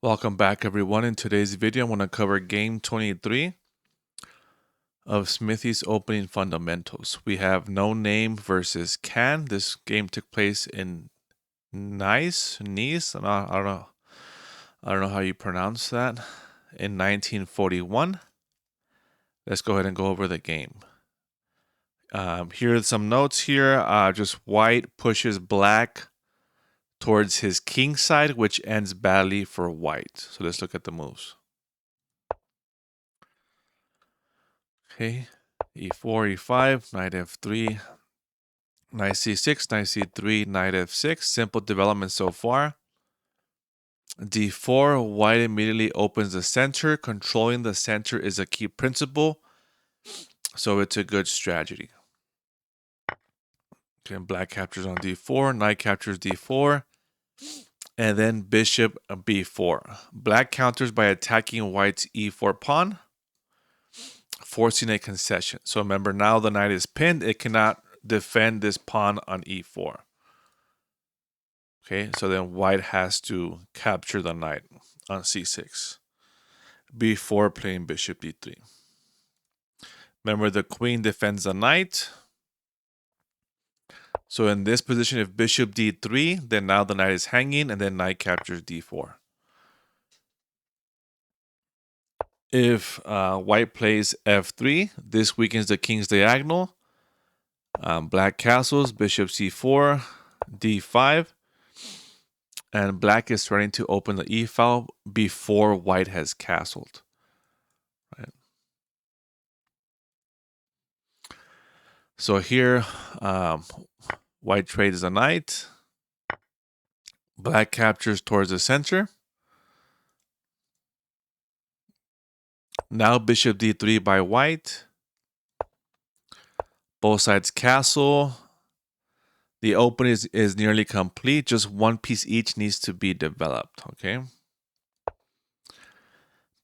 Welcome back, everyone. In today's video, I'm going to cover game 23 of Smithy's Opening Fundamentals. We have No Name versus Can. This game took place in Nice. I don't know how you pronounce that. In 1941. Let's go ahead and go over the game. Here are some notes here. Just white pushes black towards his king side, which ends badly for white. So let's look at the moves. Okay, e4, e5, knight f3, knight c6, knight c3, knight f6. Simple development so far. d4, white immediately opens the center. Controlling the center is a key principle, so it's a good strategy. Okay, black captures on d4, knight captures d4, and then bishop b4. Black counters by attacking white's e4 pawn, forcing a concession. So remember, now the knight is pinned. It cannot defend this pawn on e4. Okay, so then white has to capture the knight on c6 before playing bishop d3. Remember, the queen defends the knight. So in this position, if bishop d3, then now the knight is hanging, and then knight captures d4. If white plays f3, this weakens the king's diagonal. Black castles, bishop c4, d5. And black is starting to open the e-file before white has castled. Right. So here, white trades the knight. Black captures towards the center. Now bishop d3 by white. Both sides castle. The opening is nearly complete. Just one piece each needs to be developed. Okay.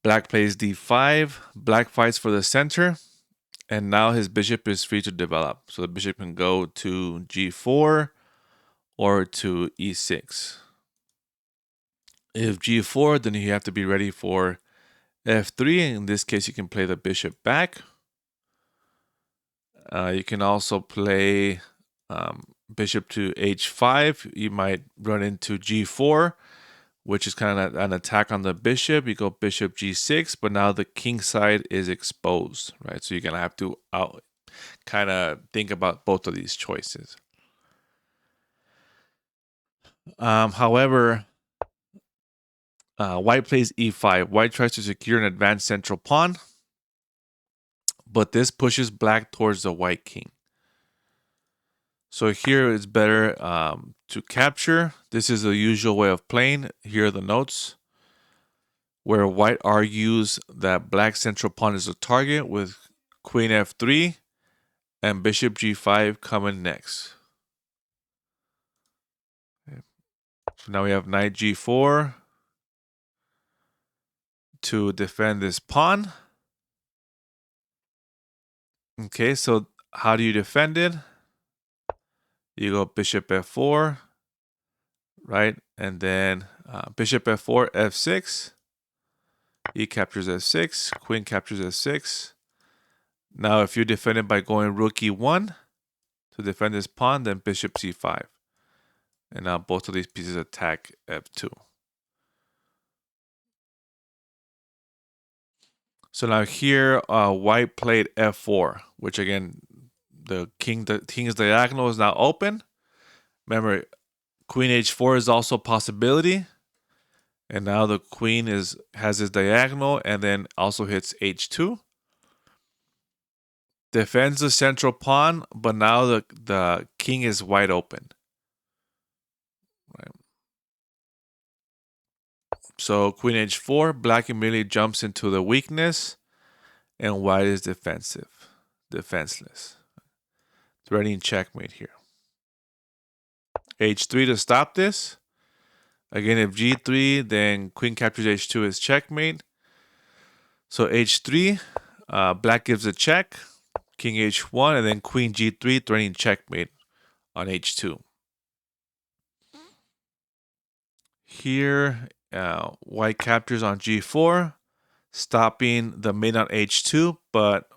Black plays d5. Black fights for the center. And now his bishop is free to develop. So the bishop can go to g4 or to e6. If g4, then you have to be ready for f3. In this case, you can play the bishop back. You can also play bishop to h5. You might run into g4, which is kind of an attack on the bishop. You go bishop g6, but now the king side is exposed, right? So you're going to have to kind of think about both of these choices. However, white plays e5. White tries to secure an advanced central pawn, but this pushes black towards the white king. So here it's better to capture. This is the usual way of playing. Here are the notes where white argues that black central pawn is a target with queen f3 and bishop g5 coming next. Okay. So now we have knight g4 to defend this pawn. Okay, so how do you defend it? You go bishop f4, right? And then bishop f4, f6. E captures f6, queen captures f6. Now, if you defend it by going rook e1 to defend this pawn, then bishop c5. And now both of these pieces attack f2. So now here, white played f4, which again, the king's diagonal is now open. Remember, queen h4 is also a possibility. And now the queen has his diagonal and then also hits h2. Defends the central pawn, but now the king is wide open. Right. So queen h4, black immediately jumps into the weakness, and white is defenseless. Threatening checkmate here. h3 to stop this. Again, if g3, then queen captures h2 is checkmate. So h3, black gives a check, king h1, and then queen g3, threatening checkmate on h2. Here white captures on g4, stopping the mate on h2, but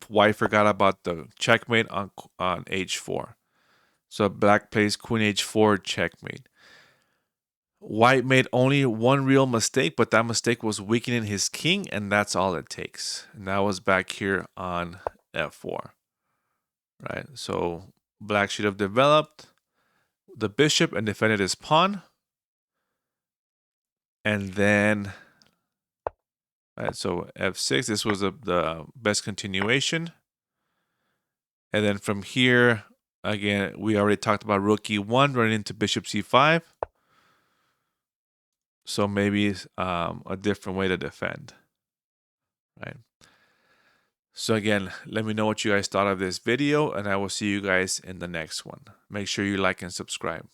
white forgot about the checkmate on h4. So black plays queen h4, checkmate. White made only one real mistake, but that mistake was weakening his king, and that's all it takes. And that was back here on f4. Right, so black should have developed the bishop and defended his pawn. And then, right, so f6, this was the best continuation. And then from here, again, we already talked about rook e1 running into bishop c5. So maybe a different way to defend, right? So again, let me know what you guys thought of this video, and I will see you guys in the next one. Make sure you like and subscribe.